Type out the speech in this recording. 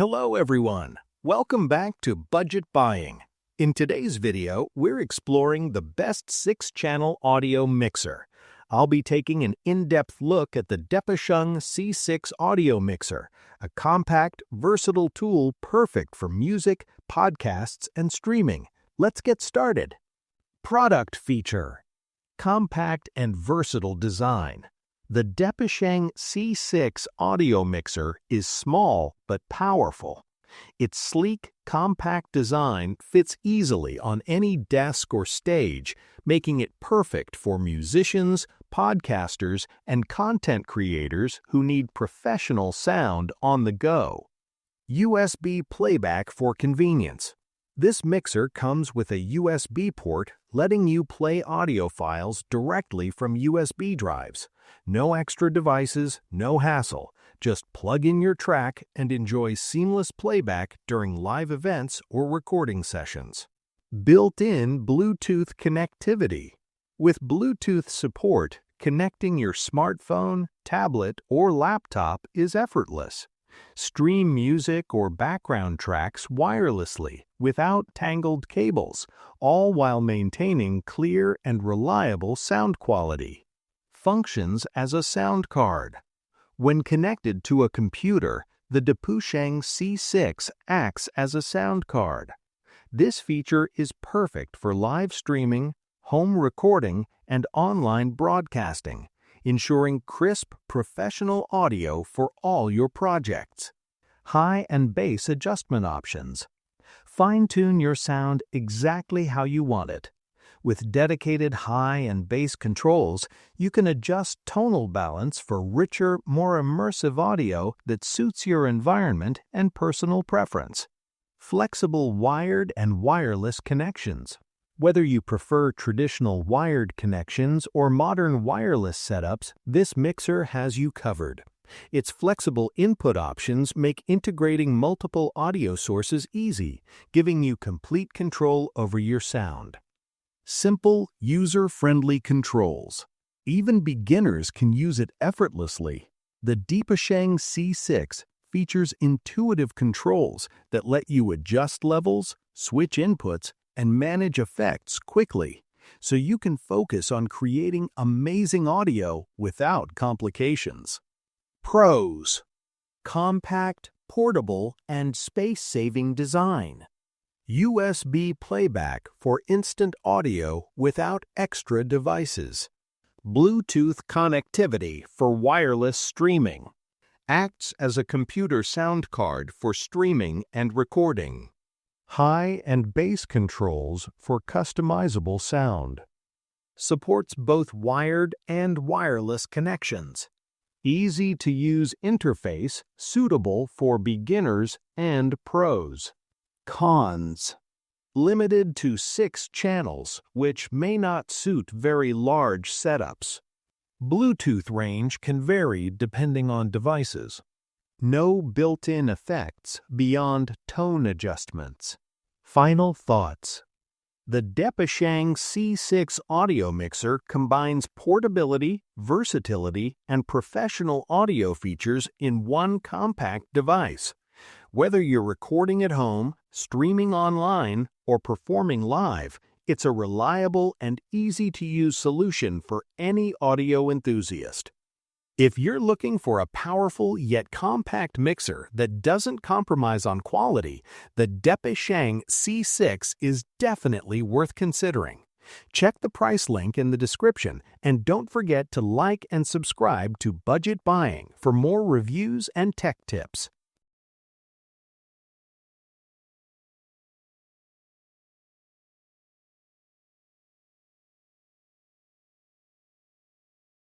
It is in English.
Hello everyone! Welcome back to Budget Buying. In today's video, we're exploring the best 6-channel audio mixer. I'll be taking an in-depth look at the Depasheng C6 audio mixer, a compact, versatile tool perfect for music, podcasts, and streaming. Let's get started. Product feature: compact and versatile design. The Depasheng C6 audio mixer is small but powerful. Its sleek, compact design fits easily on any desk or stage, making it perfect for musicians, podcasters, and content creators who need professional sound on the go. USB playback for convenience. This mixer comes with a USB port letting you play audio files directly from USB drives. No extra devices, no hassle. Just plug in your track and enjoy seamless playback during live events or recording sessions. Built-in Bluetooth connectivity. With Bluetooth support, connecting your smartphone, tablet, or laptop is effortless. Stream music or background tracks wirelessly without tangled cables, all while maintaining clear and reliable sound quality. Functions as a sound card. When connected to a computer, the Depasheng C6 acts as a sound card. This feature is perfect for live streaming, home recording, and online broadcasting, ensuring crisp, professional audio for all your projects. High and bass adjustment options. Fine-tune your sound exactly how you want it. With dedicated high and bass controls, you can adjust tonal balance for richer, more immersive audio that suits your environment and personal preference. Flexible wired and wireless connections. Whether you prefer traditional wired connections or modern wireless setups, this mixer has you covered. Its flexible input options make integrating multiple audio sources easy, giving you complete control over your sound. Simple, user-friendly controls. Even beginners can use it effortlessly. The Depasheng C6 features intuitive controls that let you adjust levels, switch inputs, and manage effects quickly, so you can focus on creating amazing audio without complications. Pros: compact, portable, and space-saving design. USB playback for instant audio without extra devices. Bluetooth connectivity for wireless streaming. Acts as a computer sound card for streaming and recording. High and bass controls for customizable sound. Supports both wired and wireless connections. Easy-to-use interface suitable for beginners and pros. Cons: limited to 6 channels, which may not suit very large setups. Bluetooth range can vary depending on devices. No built-in effects beyond tone adjustments. Final thoughts. The Depasheng C6 audio mixer combines portability, versatility, and professional audio features in one compact device. Whether you're recording at home, streaming online, or performing live, it's a reliable and easy-to-use solution for any audio enthusiast. If you're looking for a powerful yet compact mixer that doesn't compromise on quality, the Depasheng C6 is definitely worth considering. Check the price link in the description, and don't forget to like and subscribe to Budget Buying for more reviews and tech tips.